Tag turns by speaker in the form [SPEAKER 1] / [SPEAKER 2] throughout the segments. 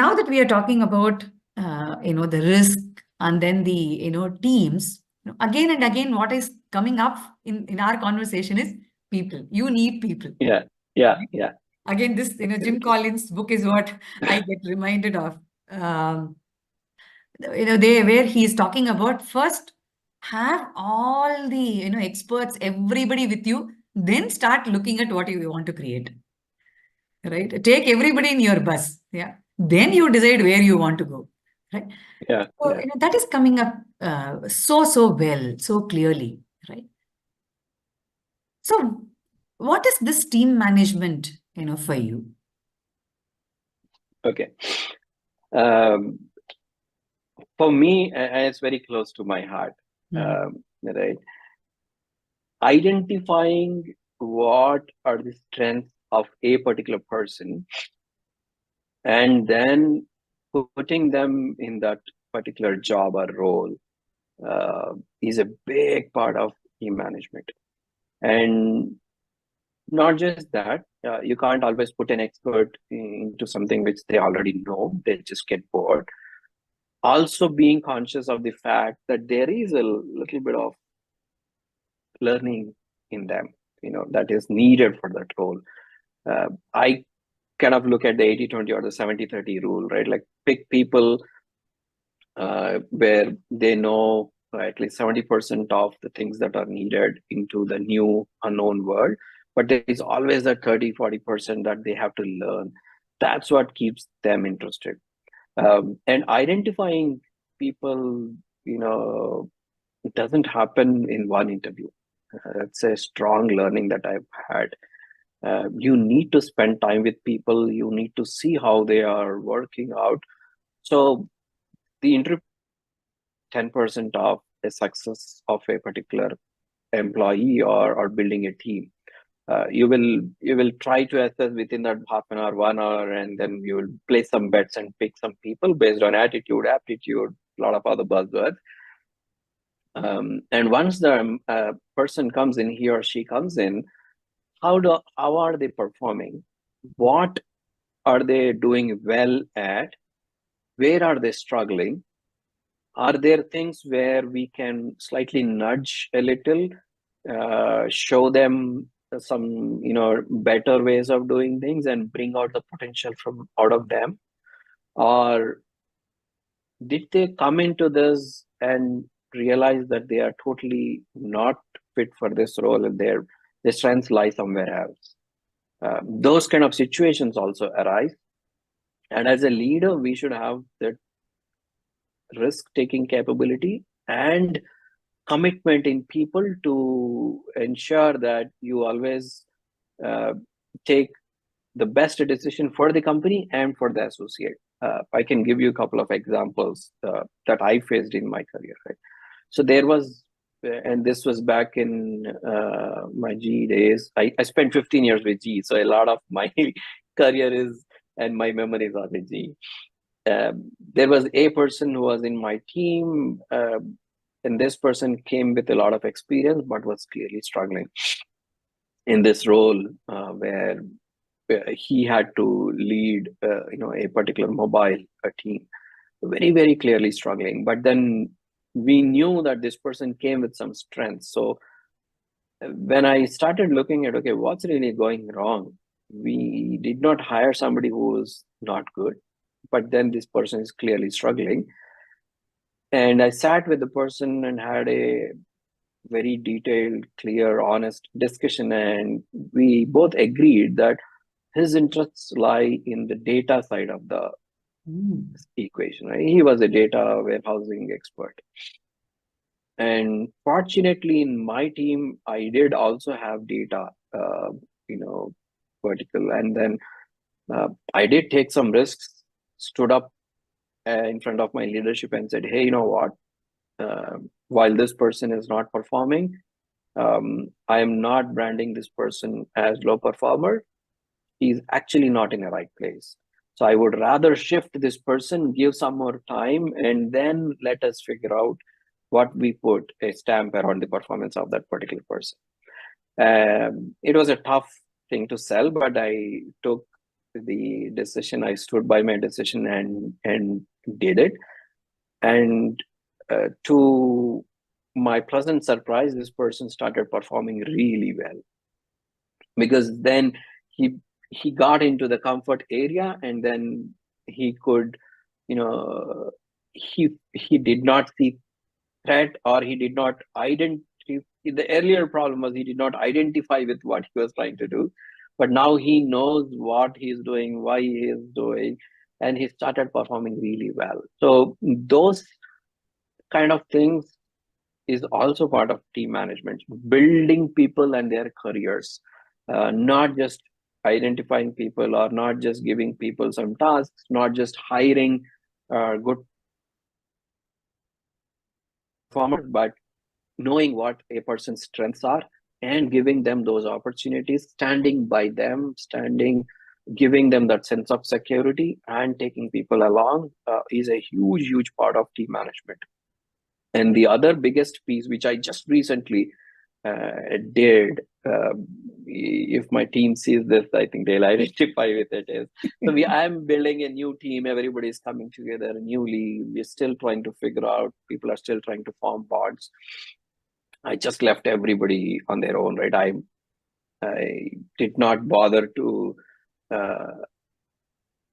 [SPEAKER 1] now that we are talking about, the risk and then the, teams, again and again, what is coming up in our conversation is people. You need people.
[SPEAKER 2] Yeah, yeah, yeah.
[SPEAKER 1] Again, this, Jim Collins' book is what I get reminded of. Where he's talking about first have all the, experts, everybody with you, then start looking at what you want to create. Right? Take everybody in your bus. Yeah. Then you decide where you want to go. Right?
[SPEAKER 2] Yeah,
[SPEAKER 1] So,
[SPEAKER 2] yeah.
[SPEAKER 1] that is coming up so well, so clearly. Right? So, what is this team management, for you?
[SPEAKER 2] Okay. For me, and it's very close to my heart, right? Identifying what are the strengths of a particular person and then putting them in that particular job or role is a big part of team management. And not just that, you can't always put an expert into something which they already know, they just get bored. Also being conscious of the fact that there is a little bit of learning in them, that is needed for that role. I kind of look at the 80-20 or the 70-30 rule, right? Like pick people where they know at least 70% of the things that are needed into the new unknown world, but there is always that 30-40% that they have to learn. That's what keeps them interested. And identifying people, it doesn't happen in one interview. It's a strong learning that I've had. You need to spend time with people. You need to see how they are working out. So the interview 10% of the success of a particular employee or building a team. You will try to assess within that half an hour, 1 hour, and then you will place some bets and pick some people based on attitude, aptitude, a lot of other buzzwords. And once the person comes in, he or she comes in, how are they performing? What are they doing well at? Where are they struggling? Are there things where we can slightly nudge a little, show them some better ways of doing things and bring out the potential from out of them? Or did they come into this and realize that they are totally not fit for this role and their strengths lie somewhere else? Those kind of situations also arise, and as a leader we should have that risk-taking capability and commitment in people to ensure that you always take the best decision for the company and for the associate. I can give you a couple of examples that I faced in my career. Right? So there was, and this was back in my GE days. I spent 15 years with GE, so a lot of my career is and my memories are with GE. There was a person who was in my team, and this person came with a lot of experience, but was clearly struggling in this role where he had to lead, a particular mobile team. Very, very clearly struggling. But then we knew that this person came with some strength. So when I started looking at, okay, what's really going wrong? We did not hire somebody who was not good, but then this person is clearly struggling. And I sat with the person and had a very detailed, clear, honest discussion. And we both agreed that his interests lie in the data side of the equation. Right? He was a data warehousing expert. And fortunately, in my team, I did also have data, vertical. And then I did take some risks, stood up in front of my leadership and said, hey, you know what? While this person is not performing, I am not branding this person as low performer. He's actually not in the right place. So I would rather shift this person, give some more time, and then let us figure out what we put a stamp around the performance of that particular person. It was a tough thing to sell, but I took the decision. I stood by my decision and did it. And to my pleasant surprise, this person started performing really well, because then he he got into the comfort area, and then he could, you know, he did not see threat, or he did not identify. The earlier problem was he did not identify with what he was trying to do, but now he knows what he's doing, why he is doing, and he started performing really well. So those kind of things is also part of team management, building people and their careers, not just identifying people, or not just giving people some tasks, not just hiring good performers, but knowing what a person's strengths are and giving them those opportunities, standing by them, giving them that sense of security and taking people along is a huge part of team management. And the other biggest piece, which I just recently did, if my team sees this, I think they'll identify with it, is so I'm building a new team. Everybody's coming together newly. We're still trying to figure out, people are still trying to form bonds. I just left everybody on their own, right? I did not bother to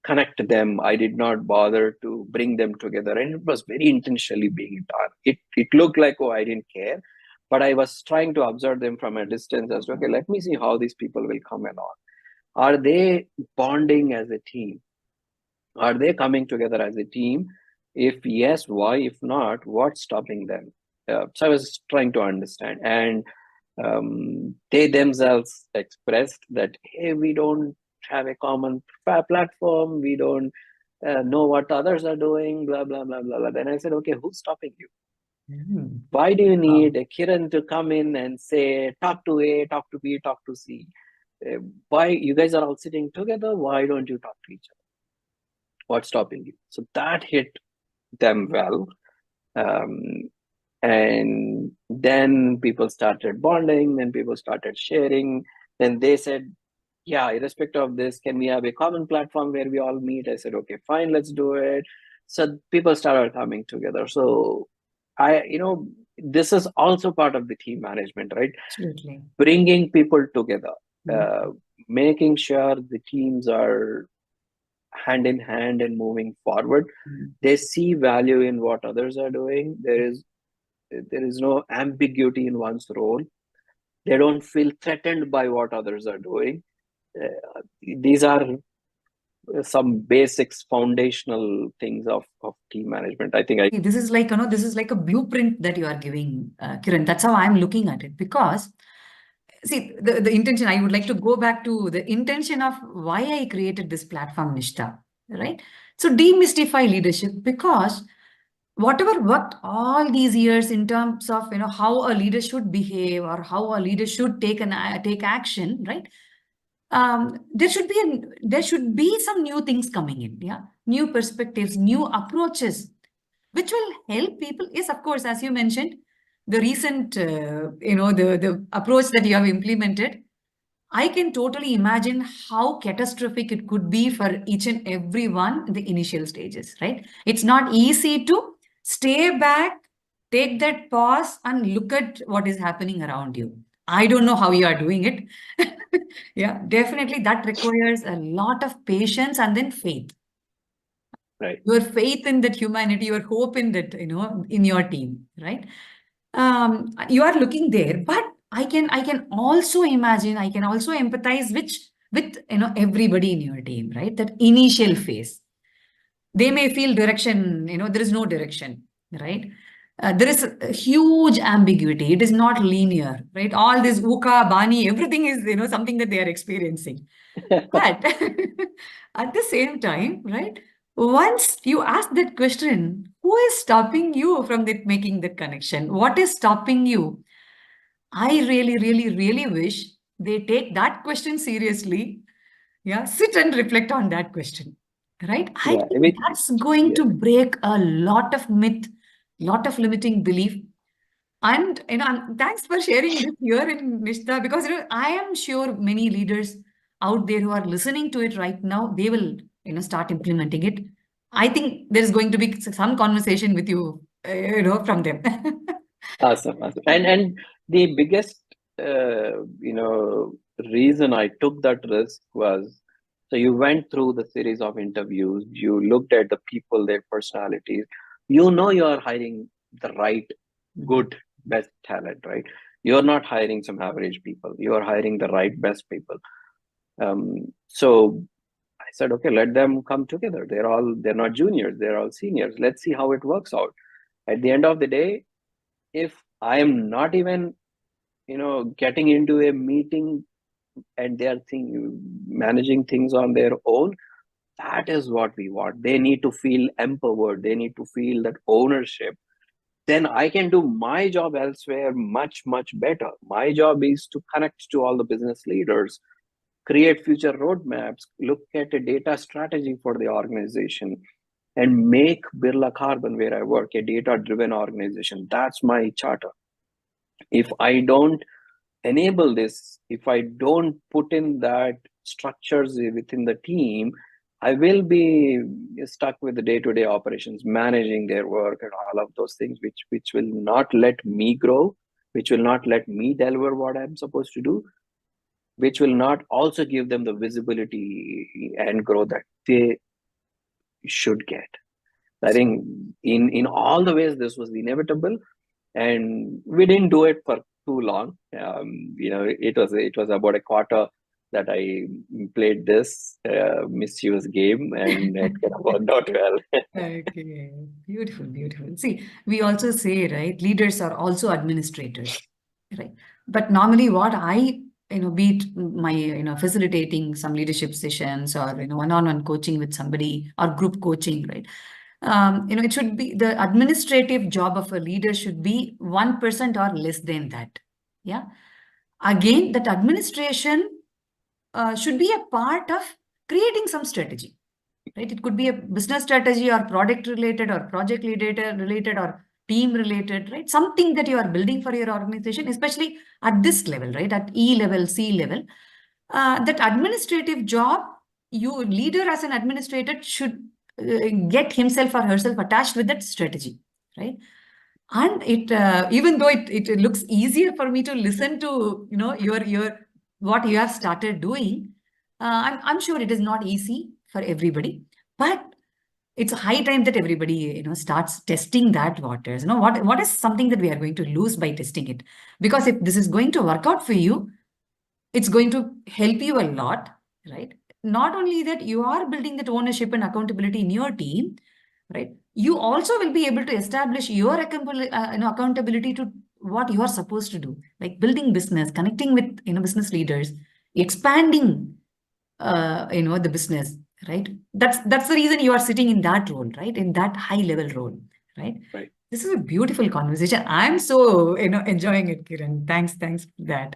[SPEAKER 2] connect them. I did not bother to bring them together, and it was very intentionally being done. It looked like, oh, I didn't care, but I was trying to observe them from a distance as to, okay, let me see how these people will come along. Are they bonding as a team? Are they coming together as a team? If yes, why? If not, what's stopping them? So I was trying to understand, and they themselves expressed that, hey, we don't have a common platform, we don't know what others are doing, blah blah blah blah blah. Then I said, okay, who's stopping you? Why do you need a Kiran to come in and say, talk to A, talk to B, talk to C? Why you guys are all sitting together? Why don't you talk to each other? What's stopping you? So that hit them well. And then people started bonding, then people started sharing. Then they said, yeah, irrespective of this, can we have a common platform where we all meet? I said, okay, fine, let's do it. So people started coming together. So this is also part of the team management, right?
[SPEAKER 1] Absolutely.
[SPEAKER 2] Bringing people together, making sure the teams are hand in hand and moving forward. They see value in what others are doing. There is no ambiguity in one's role. They don't feel threatened by what others are doing. These are some basics, foundational things of team management. I think
[SPEAKER 1] this is like, this is like a blueprint that you are giving, Kiran. That's how I'm looking at it. Because see, the intention, I would like to go back to the intention of why I created this platform, Nishta, right? So demystify leadership, because whatever worked all these years in terms of, how a leader should behave or how a leader should take action, right? There should be some new things coming in, yeah, new perspectives, new approaches, which will help people. Yes, of course, as you mentioned, the recent, the approach that you have implemented, I can totally imagine how catastrophic it could be for each and every one in the initial stages, right? It's not easy to stay back, take that pause, and look at what is happening around you. I don't know how you are doing it. Yeah, definitely that requires a lot of patience and then faith.
[SPEAKER 2] right.
[SPEAKER 1] Your faith in that humanity, your hope in that, in your team, right? You are looking there, but I can also imagine, I can also empathize with everybody in your team, right? That initial phase, they may feel direction, there is no direction, right? There is a huge ambiguity. It is not linear, right? All this uka, bani, everything is, something that they are experiencing. But at the same time, right? Once you ask that question, who is stopping you from making that connection? What is stopping you? I really, really, really wish they take that question seriously. Yeah, sit and reflect on that question. Right? I
[SPEAKER 2] Yeah,
[SPEAKER 1] think that's going to break a lot of myth, lot of limiting belief. And thanks for sharing this here in Nishta, because I am sure many leaders out there who are listening to it right now, they will, start implementing it. I think there is going to be some conversation with you, from them.
[SPEAKER 2] Awesome, awesome. And the biggest reason I took that risk was, so you went through the series of interviews, you looked at the people, their personalities, you are hiring the right, good, best talent, right? You're not hiring some average people, you are hiring the right, best people. So I said, okay, let them come together. They're not juniors, they're all seniors. Let's see how it works out. At the end of the day, if I am not even, getting into a meeting and they are managing things on their own, that is what we want. They need to feel empowered. They need to feel that ownership. Then I can do my job elsewhere much, much better. My job is to connect to all the business leaders, create future roadmaps, look at a data strategy for the organization, and make Birla Carbon, where I work, a data-driven organization. That's my charter. If I don't enable this, if I don't put in that structures within the team, I will be stuck with the day-to-day operations, managing their work and all of those things, which will not let me grow, which will not let me deliver what I'm supposed to do, which will not also give them the visibility and growth that they should get. I think in all the ways this was inevitable, and we didn't do it for too long. It was about a quarter that I played this mischievous game, and it kind of worked out well.
[SPEAKER 1] Okay, beautiful, beautiful. See, we also say, right, leaders are also administrators, right? But normally what I, be it my, facilitating some leadership sessions or, one-on-one coaching with somebody or group coaching, right? It should be the administrative job of a leader should be 1% or less than that. Yeah. Again, that administration should be a part of creating some strategy, right? It could be a business strategy or product related or project related or team related, right? Something that you are building for your organization, especially at this level, right? At E level, C level, that administrative job, you leader as an administrator should get himself or herself attached with that strategy, right? And it even though it looks easier for me to listen to your what you have started doing, I'm sure it is not easy for everybody, but it's high time that everybody starts testing that waters. What is something that we are going to lose by testing it? Because if this is going to work out for you, it's going to help you a lot, right? Not only that, you are building that ownership and accountability in your team, right? You also will be able to establish your accountability to what you are supposed to do, like building business, connecting with business leaders, expanding the business, right? That's the reason you are sitting in that role, right? In that high level role, right?
[SPEAKER 2] Right.
[SPEAKER 1] This is a beautiful conversation. I'm so enjoying it, Kiran. Thanks for that.